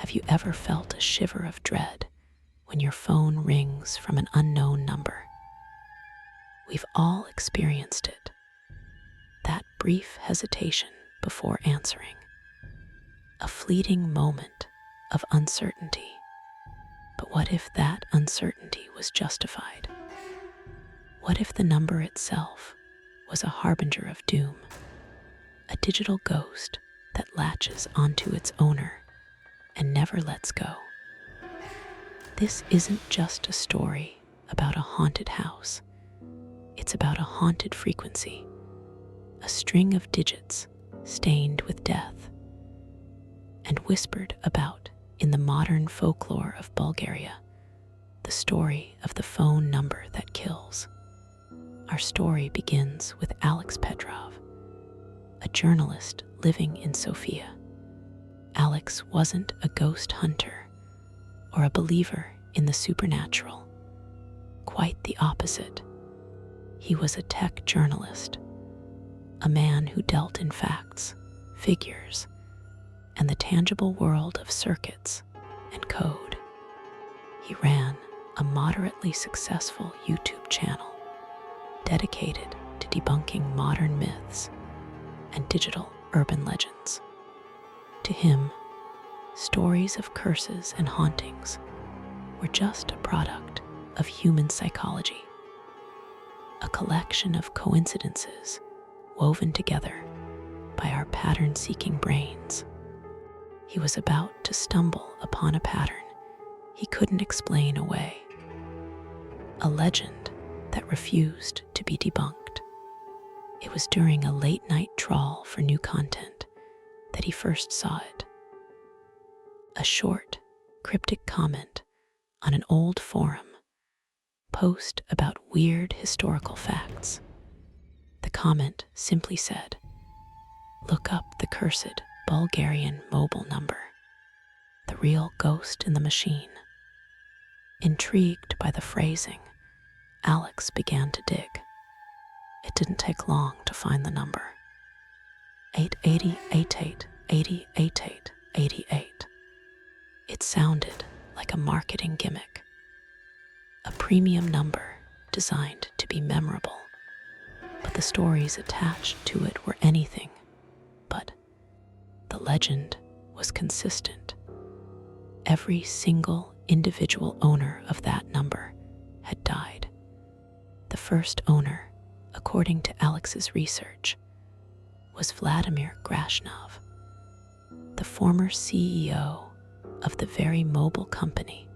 Have you ever felt a shiver of dread when your phone rings from an unknown number? We've all experienced it. That brief hesitation before answering. A fleeting moment of uncertainty. But what if that uncertainty was justified? What if the number itself was a harbinger of doom? A digital ghost that latches onto its owner and never lets go. This isn't just a story about a haunted house. It's about a haunted frequency, a string of digits stained with death, and whispered about in the modern folklore of Bulgaria, the story of the phone number that kills. Our story begins with Alex Petrov, a journalist living in Sofia. Alex wasn't a ghost hunter or a believer in the supernatural. Quite the opposite. He was a tech journalist, a man who dealt in facts, figures, and the tangible world of circuits and code. He ran a moderately successful YouTube channel dedicated to debunking modern myths and digital urban legends. To him, stories of curses and hauntings were just a product of human psychology, a collection of coincidences woven together by our pattern-seeking brains. He was about to stumble upon a pattern he couldn't explain away, a legend that refused to be debunked. It was during a late-night trawl for new content that he first saw it. A short, cryptic comment on an old forum post about weird historical facts. The comment simply said, "Look up the cursed Bulgarian mobile number, the real ghost in the machine." Intrigued by the phrasing, Alex began to dig. It didn't take long to find the number. 88088 8088 88. It sounded like a marketing gimmick, a premium number designed to be memorable, but the stories attached to it were anything but. The legend was consistent. Every single individual owner of that number had died. The first owner, according to Alex's research, was Vladimir Grashnov, the former CEO of the very mobile company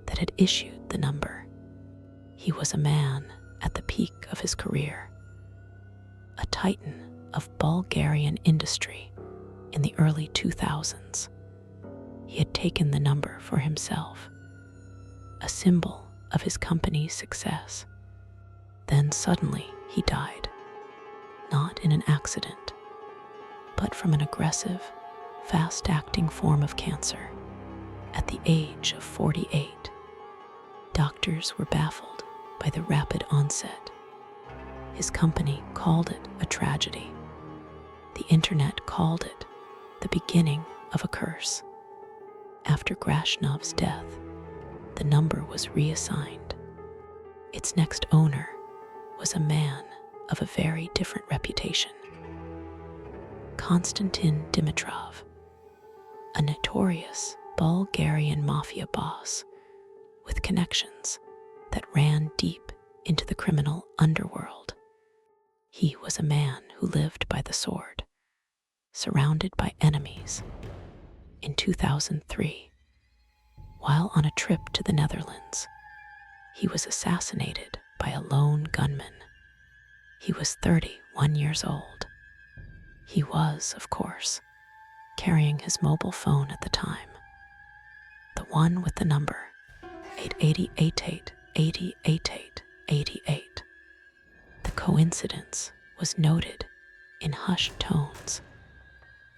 that had issued the number. He was a man at the peak of his career, a titan of Bulgarian industry in the early 2000s. He had taken the number for himself, a symbol of his company's success. Then suddenly he died, not in an accident, but from an aggressive, fast-acting form of cancer at the age of 48. Doctors were baffled by the rapid onset. His company called it a tragedy. The internet called it the beginning of a curse. After Grashnov's death, the number was reassigned. Its next owner was a man of a very different reputation. Konstantin Dimitrov, a notorious Bulgarian mafia boss with connections that ran deep into the criminal underworld. He was a man who lived by the sword, surrounded by enemies. In 2003, while on a trip to the Netherlands, he was assassinated by a lone gunman. He was 31 years old. He was, of course, carrying his mobile phone at the time, the one with the number 88088 8088 88. The coincidence was noted in hushed tones,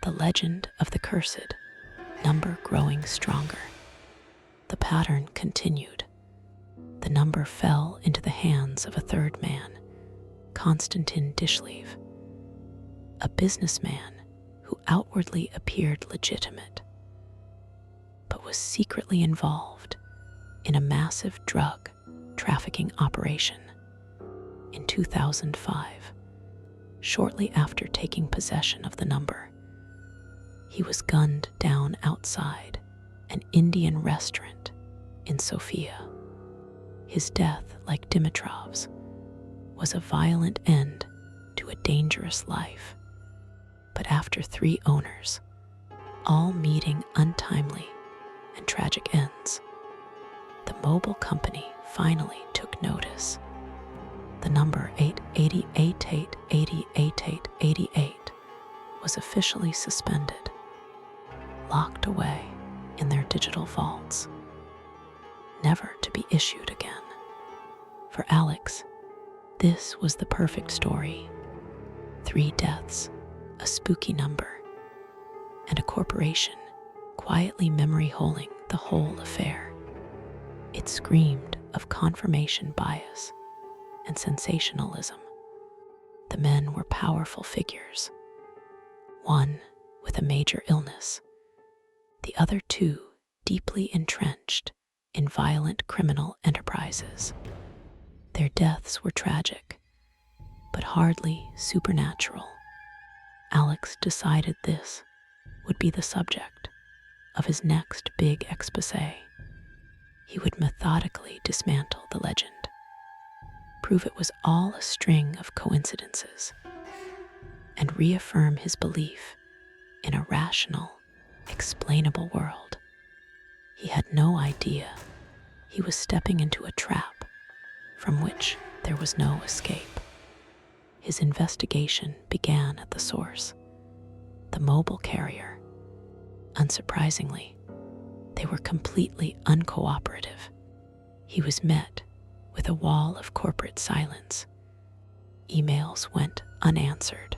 the legend of the cursed number growing stronger. The pattern continued. The number fell into the hands of a third man, Konstantin Dishlev, a businessman who outwardly appeared legitimate. was secretly involved in a massive drug trafficking operation. In 2005, shortly after taking possession of the number, he was gunned down outside an Indian restaurant in Sofia. His death, like Dimitrov's, was a violent end to a dangerous life. But after 3 owners, all meeting untimely and tragic ends, the mobile company finally took notice. The number 888888888 was officially suspended, locked away in their digital vaults, never to be issued again. For Alex, this was the perfect story. 3 deaths, a spooky number, and a corporation quietly memory-holing the whole affair. It screamed of confirmation bias and sensationalism. The men were powerful figures, one with a major illness, the other 2 deeply entrenched in violent criminal enterprises. Their deaths were tragic, but hardly supernatural. Alex decided this would be the subject of his next big exposé. He would methodically dismantle the legend, prove it was all a string of coincidences, and reaffirm his belief in a rational, explainable world. He had no idea he was stepping into a trap from which there was no escape. His investigation began at the source, the mobile carrier. Unsurprisingly, they were completely uncooperative. He was met with a wall of corporate silence. Emails went unanswered.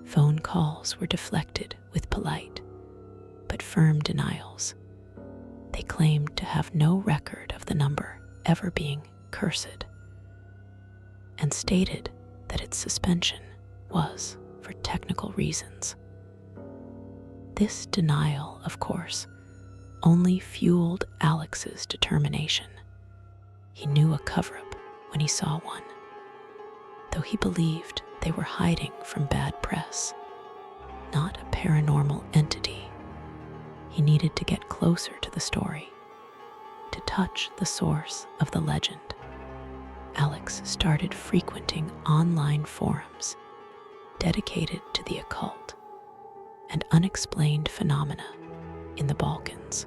Phone calls were deflected with polite but firm denials. They claimed to have no record of the number ever being cursed, and stated that its suspension was for technical reasons. This denial, of course, only fueled Alex's determination. He knew a cover-up when he saw one, though he believed they were hiding from bad press, not a paranormal entity. He needed to get closer to the story, to touch the source of the legend. Alex started frequenting online forums dedicated to the occult and unexplained phenomena in the Balkans.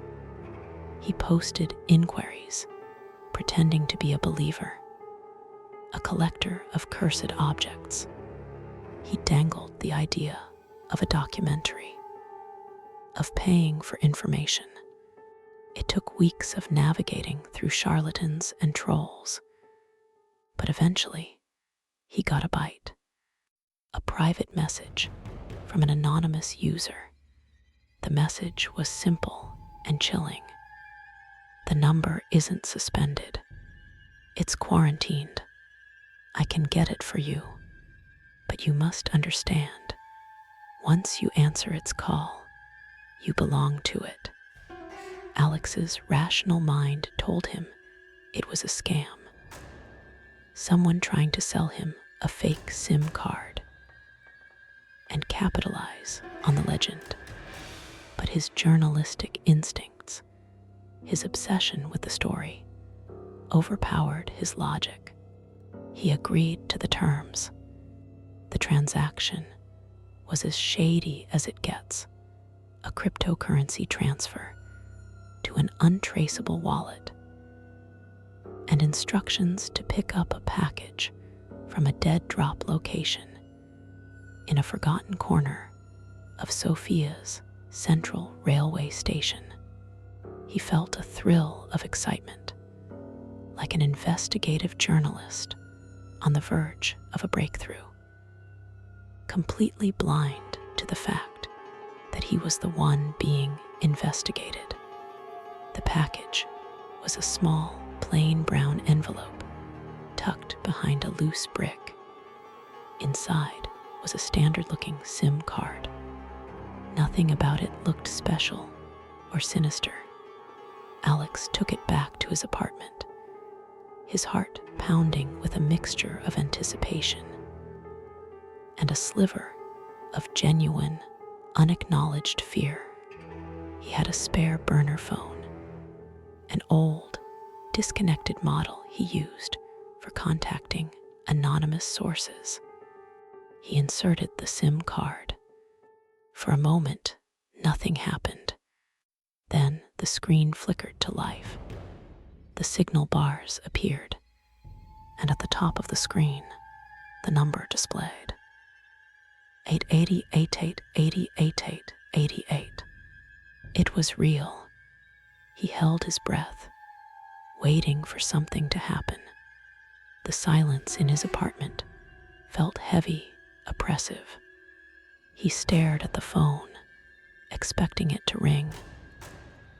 He posted inquiries, pretending to be a believer, a collector of cursed objects. He dangled the idea of a documentary, of paying for information. It took weeks of navigating through charlatans and trolls, but eventually he got a bite. A private message from an anonymous user. The message was simple and chilling. The number isn't suspended. It's quarantined. I can get it for you, but you must understand, once you answer its call, you belong to it. Alex's rational mind told him it was a scam. Someone trying to sell him a fake SIM card and capitalize on the legend. But his journalistic instincts, his obsession with the story, overpowered his logic. He agreed to the terms. The transaction was as shady as it gets, a cryptocurrency transfer to an untraceable wallet, and instructions to pick up a package from a dead drop location in a forgotten corner of Sofia's central railway station. He felt a thrill of excitement, like an investigative journalist on the verge of a breakthrough, completely blind to the fact that he was the one being investigated. The package was a small, plain brown envelope tucked behind a loose brick. Inside was a standard-looking SIM card. Nothing about it looked special or sinister. Alex took it back to his apartment, his heart pounding with a mixture of anticipation and a sliver of genuine, unacknowledged fear. He had a spare burner phone, an old, disconnected model he used for contacting anonymous sources. He inserted the SIM card. For a moment, nothing happened. Then the screen flickered to life. The signal bars appeared, and at the top of the screen, the number displayed. 880-88-88-88. It was real. He held his breath, waiting for something to happen. The silence in his apartment felt heavy, oppressive. He stared at the phone, expecting it to ring,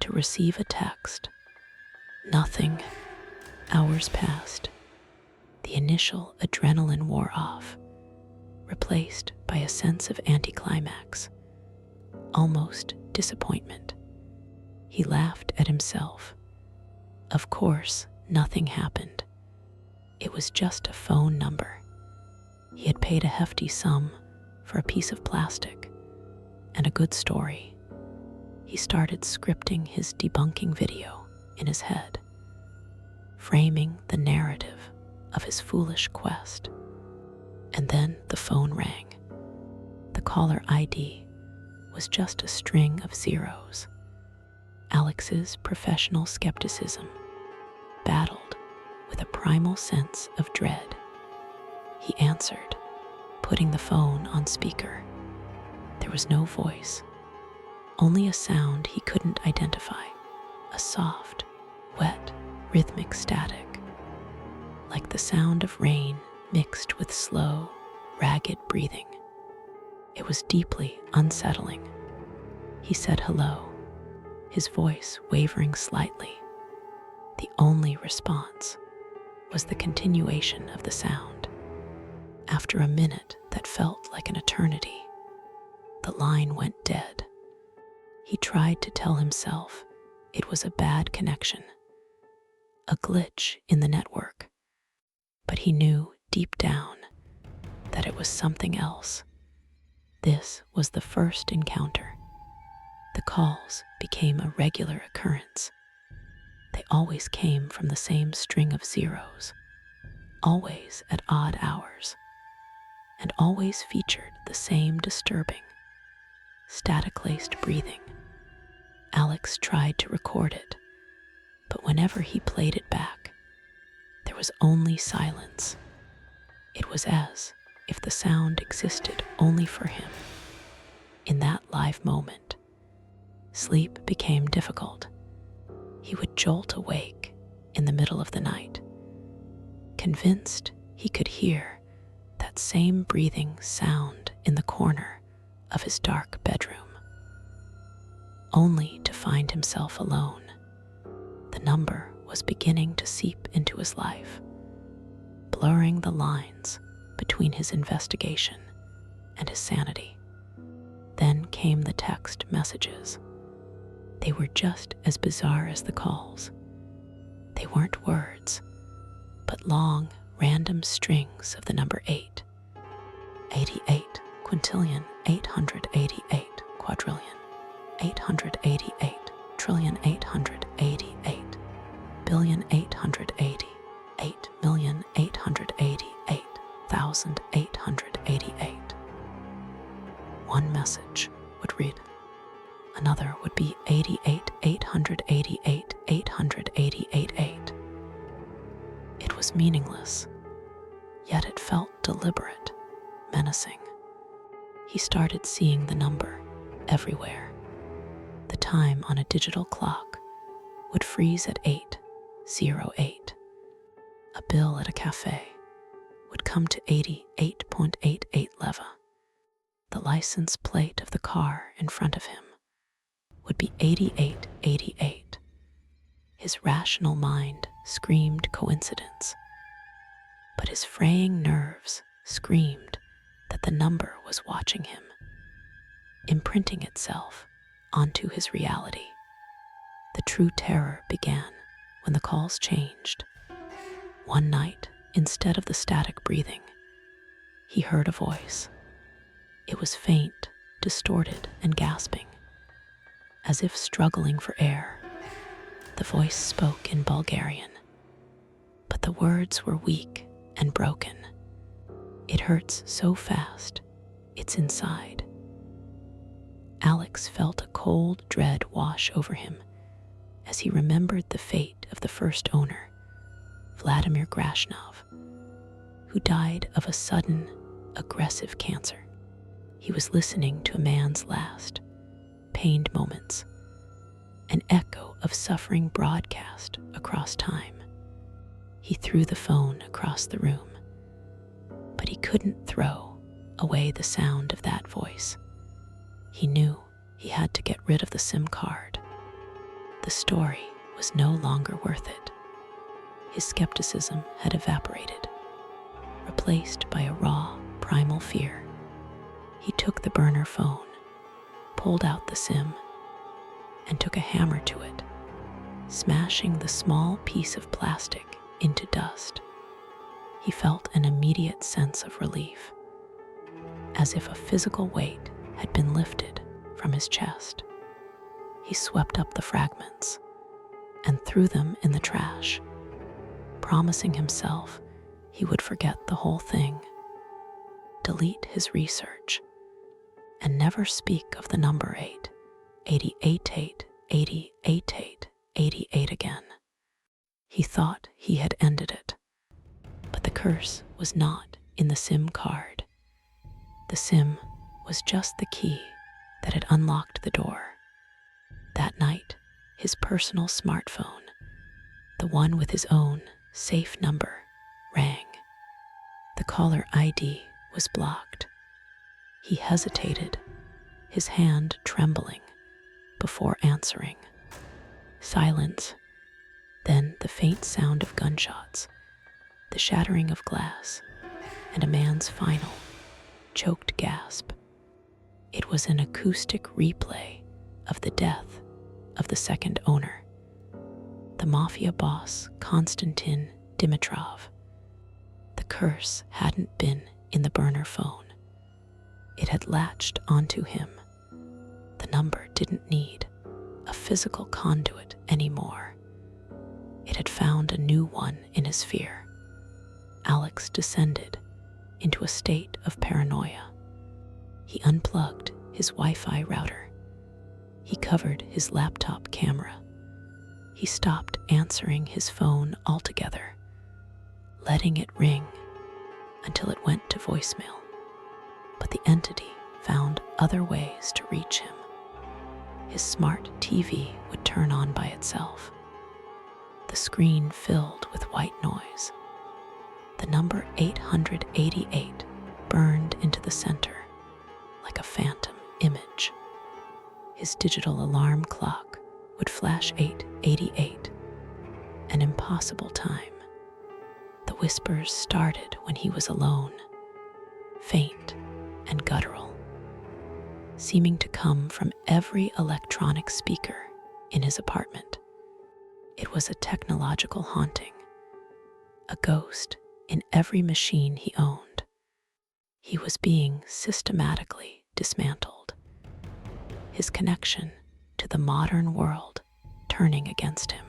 to receive a text. Nothing. Hours passed. The initial adrenaline wore off, replaced by a sense of anticlimax, almost disappointment. He laughed at himself. Of course, nothing happened. It was just a phone number. He had paid a hefty sum for a piece of plastic and a good story. He started scripting his debunking video in his head, framing the narrative of his foolish quest. And then the phone rang. The caller ID was just a string of zeros. Alex's professional skepticism battled with a primal sense of dread. He answered, putting the phone on speaker. There was no voice, only a sound he couldn't identify, a soft, wet, rhythmic static, like the sound of rain mixed with slow, ragged breathing. It was deeply unsettling. He said hello, his voice wavering slightly. The only response was the continuation of the sound. After a minute that felt like an eternity, the line went dead. He tried to tell himself it was a bad connection, a glitch in the network, but he knew deep down that it was something else. This was the first encounter. The calls became a regular occurrence. They always came from the same string of zeros, always at odd hours, and always featured the same disturbing, static-laced breathing. Alex tried to record it, but whenever he played it back, there was only silence. It was as if the sound existed only for him. In that live moment, sleep became difficult. He would jolt awake in the middle of the night, convinced he could hear that same breathing sound in the corner of his dark bedroom, only to find himself alone. The number was beginning to seep into his life, blurring the lines between his investigation and his sanity. Then came the text messages. They were just as bizarre as the calls. They weren't words, but long, random strings of the number 8. 88 quintillion 888 quadrillion 888 trillion 888 billion 880 8,888,888. One message would read. Another would be 88,888,888. It was meaningless, yet it felt deliberate, menacing. He started seeing the number everywhere. The time on a digital clock would freeze at 8:08. A bill at a cafe would come to 88.88 leva. The license plate of the car in front of him would be 8888. His rational mind screamed coincidence, but his fraying nerves screamed that the number was watching him, imprinting itself onto his reality. The true terror began when the calls changed. One night, instead of the static breathing, he heard a voice. It was faint, distorted, and gasping, as if struggling for air. The voice spoke in Bulgarian, but the words were weak and broken. It hurts so fast, it's inside. Alex felt a cold dread wash over him as he remembered the fate of the first owner, Vladimir Grashnov, who died of a sudden, aggressive cancer. He was listening to a man's last, pained moments, an echo of suffering broadcast across time. He threw the phone across the room, but he couldn't throw away the sound of that voice. He knew he had to get rid of the SIM card. The story was no longer worth it. His skepticism had evaporated, replaced by a raw, primal fear. He took the burner phone, pulled out the SIM, and took a hammer to it, smashing the small piece of plastic into dust. He felt an immediate sense of relief, as if a physical weight had been lifted from his chest. He swept up the fragments and threw them in the trash, promising himself he would forget the whole thing, delete his research, and never speak of the number 88888888 again. He thought he had ended it, but the curse was not in the SIM card. The SIM was just the key that had unlocked the door. That night, his personal smartphone, the one with his own safe number, rang. The caller ID was blocked. He hesitated, his hand trembling, before answering. Silence, then the faint sound of gunshots, the shattering of glass, and a man's final, choked gasp. It was an acoustic replay of the death of the second owner, the mafia boss Konstantin Dimitrov. The curse hadn't been in the burner phone. It had latched onto him. The number didn't need a physical conduit anymore. It had found a new one in his fear. Alex descended into a state of paranoia. He unplugged his Wi-Fi router. He covered his laptop camera. He stopped answering his phone altogether, letting it ring until it went to voicemail. But the entity found other ways to reach him. His smart TV would turn on by itself. The screen filled with white noise. The number 888 burned into the center like a phantom image. His digital alarm clock would flash 888, an impossible time. The whispers started when he was alone, faint and guttural, seeming to come from every electronic speaker in his apartment. It was a technological haunting, a ghost in every machine he owned. He was being systematically dismantled, his connection to the modern world turning against him.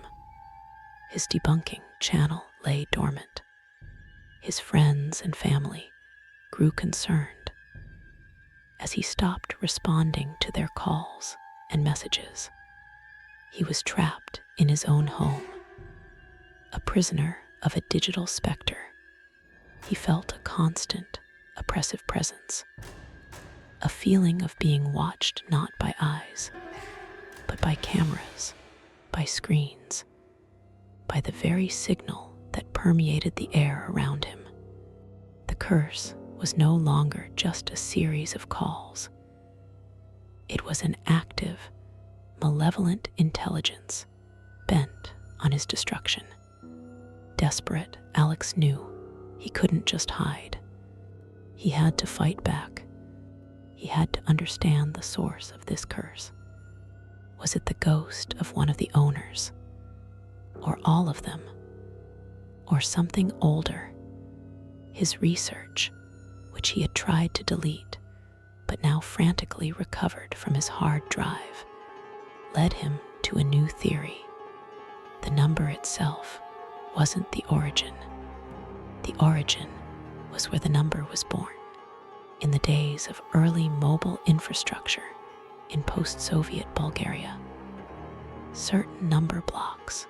His debunking channel lay dormant. His friends and family grew concerned as he stopped responding to their calls and messages. He was trapped in his own home, a prisoner of a digital specter. He felt a constant, oppressive presence, a feeling of being watched not by eyes, but by cameras, by screens, by the very signal that permeated the air around him. The curse was no longer just a series of calls. It was an active, malevolent intelligence bent on his destruction. Desperate, Alex knew he couldn't just hide. He had to fight back. He had to understand the source of this curse. Was it the ghost of one of the owners? Or all of them? Or something older? His research, which he had tried to delete, but now frantically recovered from his hard drive, led him to a new theory. The number itself wasn't the origin. The origin was where the number was born, in the days of early mobile infrastructure in post-Soviet Bulgaria. Certain number blocks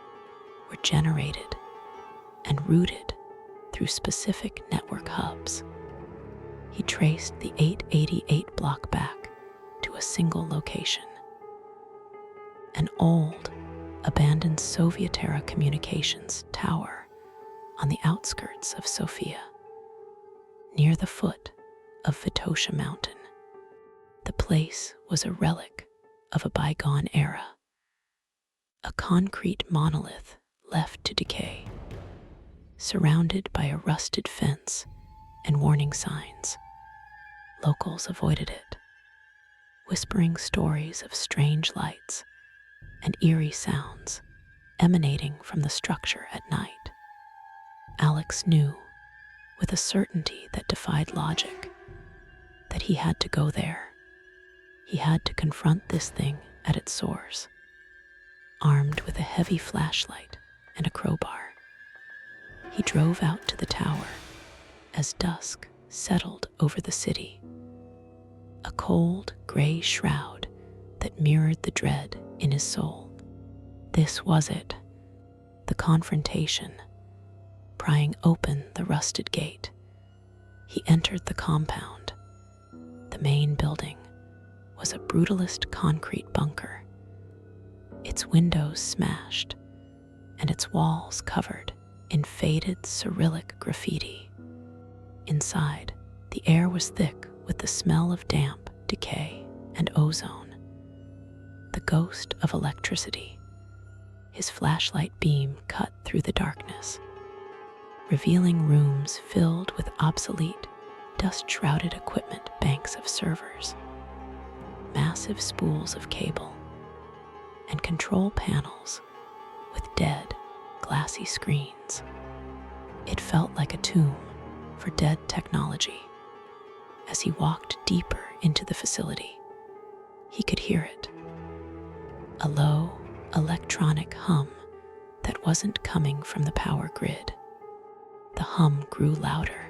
were generated and routed through specific network hubs. He traced the 888 block back to a single location. An old, abandoned Soviet-era communications tower on the outskirts of Sofia, near the foot of Vitosha Mountain. The place was a relic of a bygone era, a concrete monolith left to decay, surrounded by a rusted fence and warning signs. Locals avoided it, whispering stories of strange lights and eerie sounds emanating from the structure at night. Alex knew, with a certainty that defied logic, that he had to go there. He had to confront this thing at its source. Armed with a heavy flashlight and a crowbar, he drove out to the tower as dusk settled over the city, a cold gray shroud that mirrored the dread in his soul. This was it, the confrontation. Prying open the rusted gate, he entered the compound. The main building was a brutalist concrete bunker, its windows smashed and its walls covered in faded Cyrillic graffiti. Inside, the air was thick with the smell of damp, decay, and ozone. The ghost of electricity. His flashlight beam cut through the darkness, revealing rooms filled with obsolete, dust-shrouded equipment, banks of servers, massive spools of cable, and control panels with dead, glassy screens. It felt like a tomb for dead technology. As he walked deeper into the facility, he could hear it, a low, electronic hum that wasn't coming from the power grid. The hum grew louder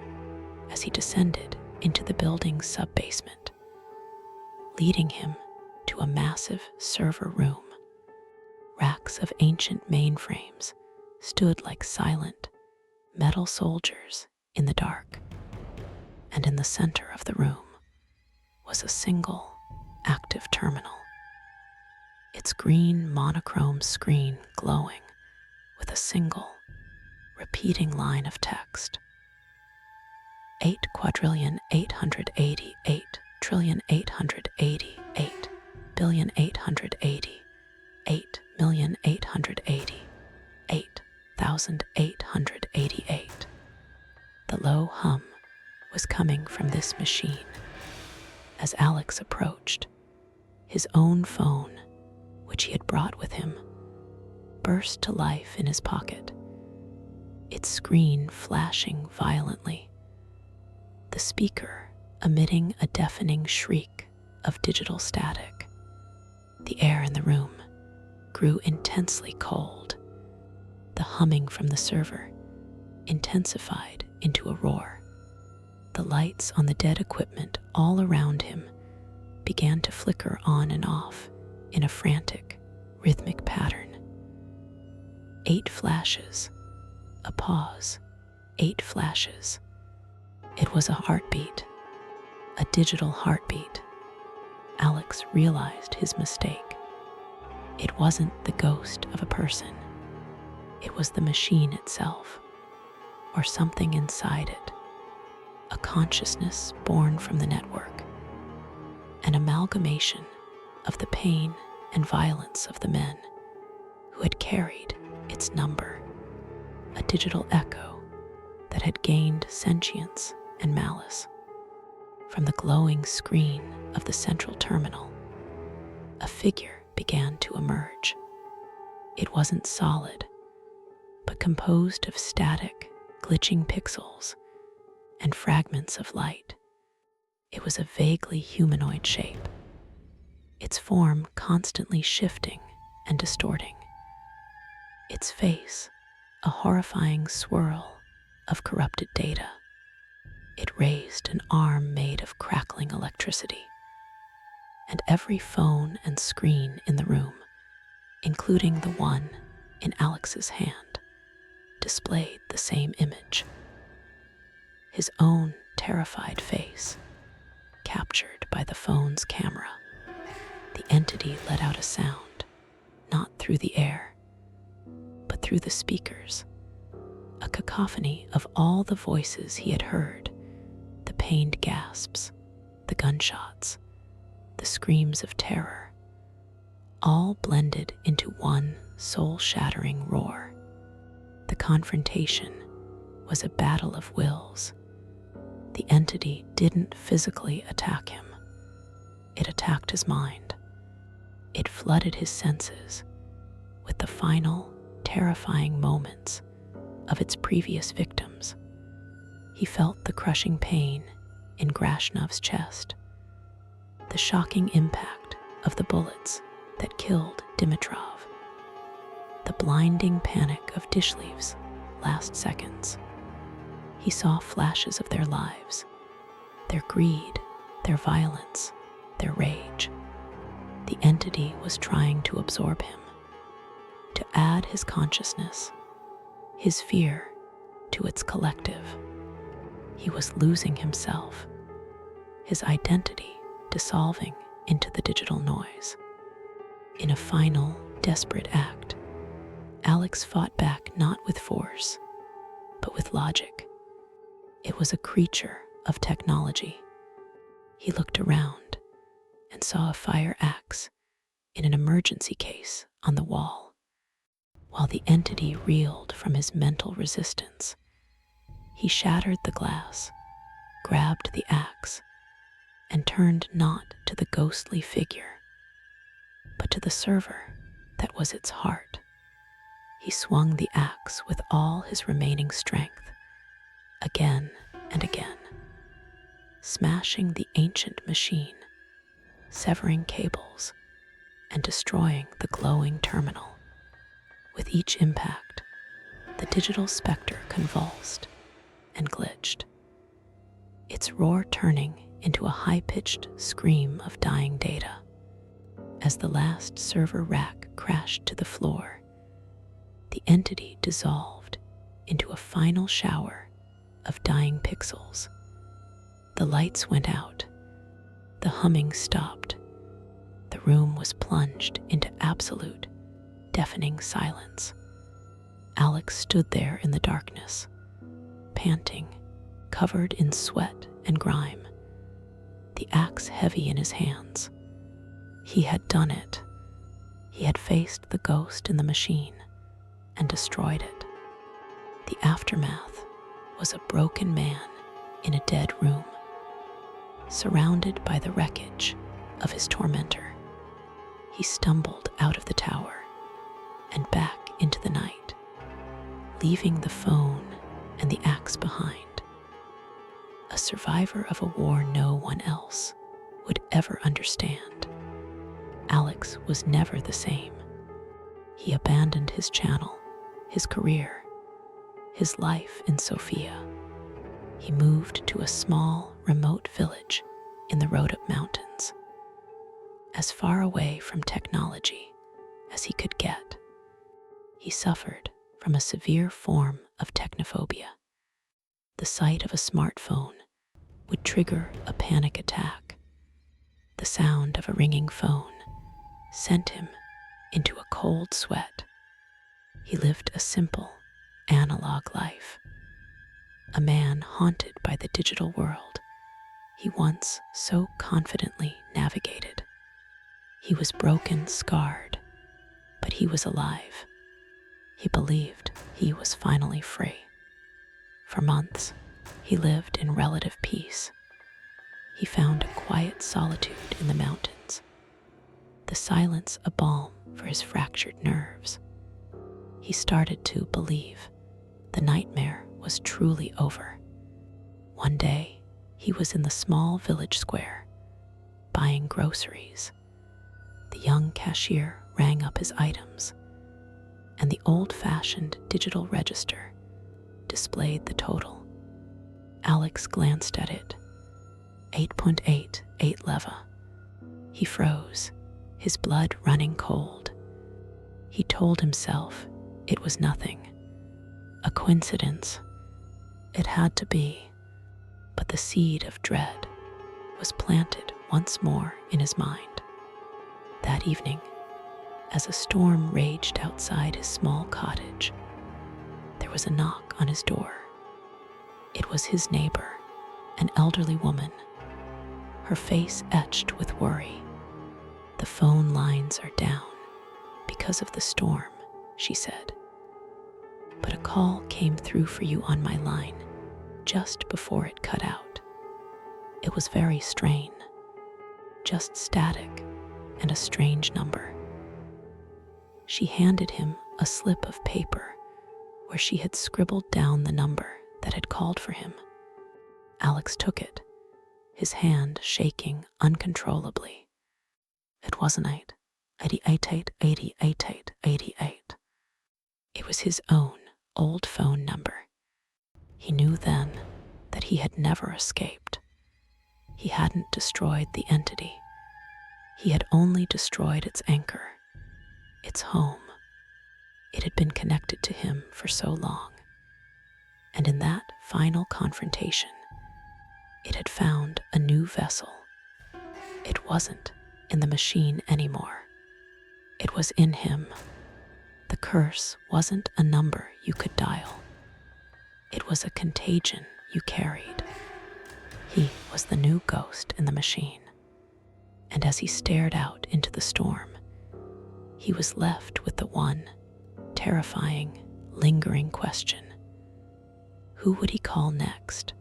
as he descended into the building's sub-basement, leading him to a massive server room. Racks of ancient mainframes stood like silent, metal soldiers in the dark, and in the center of the room was a single, active terminal, its green monochrome screen glowing with a single, repeating line of text. 8,888,888,888,888,888. The low hum was coming from this machine. As Alex approached, his own phone, which he had brought with him, burst to life in his pocket, its screen flashing violently, the speaker emitting a deafening shriek of digital static. The air in the room grew intensely cold. The humming from the server intensified into a roar. The lights on the dead equipment all around him began to flicker on and off in a frantic, rhythmic pattern. 8 flashes, a pause, 8 flashes. It was a heartbeat, a digital heartbeat. Alex realized his mistake. It wasn't the ghost of a person. It was the machine itself, or something inside it, a consciousness born from the network, an amalgamation of the pain and violence of the men who had carried its number, a digital echo that had gained sentience and malice. From the glowing screen of the central terminal, a figure began to emerge. It wasn't solid, but composed of static, glitching pixels and fragments of light. It was a vaguely humanoid shape, its form constantly shifting and distorting. Its face, a horrifying swirl of corrupted data. It raised an arm made of crackling electricity, and every phone and screen in the room, including the one in Alex's hand, displayed the same image. His own terrified face, captured by the phone's camera. The entity let out a sound, not through the air, but through the speakers, a cacophony of all the voices he had heard, the pained gasps, the gunshots, the screams of terror, all blended into one soul-shattering roar. The confrontation was a battle of wills. The entity didn't physically attack him. It attacked his mind. It flooded his senses with the final, terrifying moments of its previous victims. He felt the crushing pain in Grashnov's chest, the shocking impact of the bullets that killed Dimitrov, the blinding panic of Dishlev's last seconds. He saw flashes of their lives, their greed, their violence, their rage. The entity was trying to absorb him, to add his consciousness, his fear, to its collective. He was losing himself, his identity dissolving into the digital noise. In a final, desperate act, Alex fought back not with force, but with logic. It was a creature of technology. He looked around and saw a fire axe in an emergency case on the wall. While the entity reeled from his mental resistance, he shattered the glass, grabbed the axe, and turned not to the ghostly figure, but to the server that was its heart. He swung the axe with all his remaining strength, again and again, smashing the ancient machine, severing cables, and destroying the glowing terminal. With each impact, the digital specter convulsed and glitched, its roar turning into a high-pitched scream of dying data. As the last server rack crashed to the floor, the entity dissolved into a final shower of dying pixels. The lights went out, the humming stopped, the room was plunged into absolute, deafening silence. Alex stood there in the darkness, panting, covered in sweat and grime, the axe heavy in his hands. He had done it. He had faced the ghost in the machine and destroyed it. The aftermath was a broken man in a dead room, surrounded by the wreckage of his tormentor. He stumbled out of the tower and back into the night, leaving the phone and the axe behind. A survivor of a war no one else would ever understand. Alex was never the same. He abandoned his channel, his career, his life in Sofia. He moved to a small, remote village in the Rhodope Mountains, as far away from technology as he could get. He suffered from a severe form of technophobia. The sight of a smartphone would trigger a panic attack. The sound of a ringing phone sent him into a cold sweat. He lived a simple, analog life, a man haunted by the digital world he once so confidently navigated. He was broken, scarred, but he was alive. He believed he was finally free. For months, he lived in relative peace. He found a quiet solitude in the mountains. the silence a balm for his fractured nerves. He started to believe the nightmare was truly over. One day, he was in the small village square, buying groceries. The young cashier rang up his items, and the old-fashioned digital register displayed the total. Alex glanced at it. 8.88 leva. He froze, his blood running cold. He told himself it was nothing. A coincidence. It had to be. But the seed of dread was planted once more in his mind. That evening, as a storm raged outside his small cottage, there was a knock on his door. It was his neighbor, an elderly woman, her face etched with worry. "The phone lines are down because of the storm," she said. "But a call came through for you on my line just before it cut out. It was very strained, just static and a strange number." She handed him a slip of paper where she had scribbled down the number that had called for him. Alex took it, his hand shaking uncontrollably. It wasn't 88. It was his own old phone number. He knew then that he had never escaped. He hadn't destroyed the entity. He had only destroyed its anchor, its home. It had been connected to him for so long. And in that final confrontation, it had found a new vessel. It wasn't in the machine anymore. It was in him. The curse wasn't a number you could dial. It was a contagion you carried. He was the new ghost in the machine. And as he stared out into the storm, he was left with the one terrifying, lingering question. Who would he call next?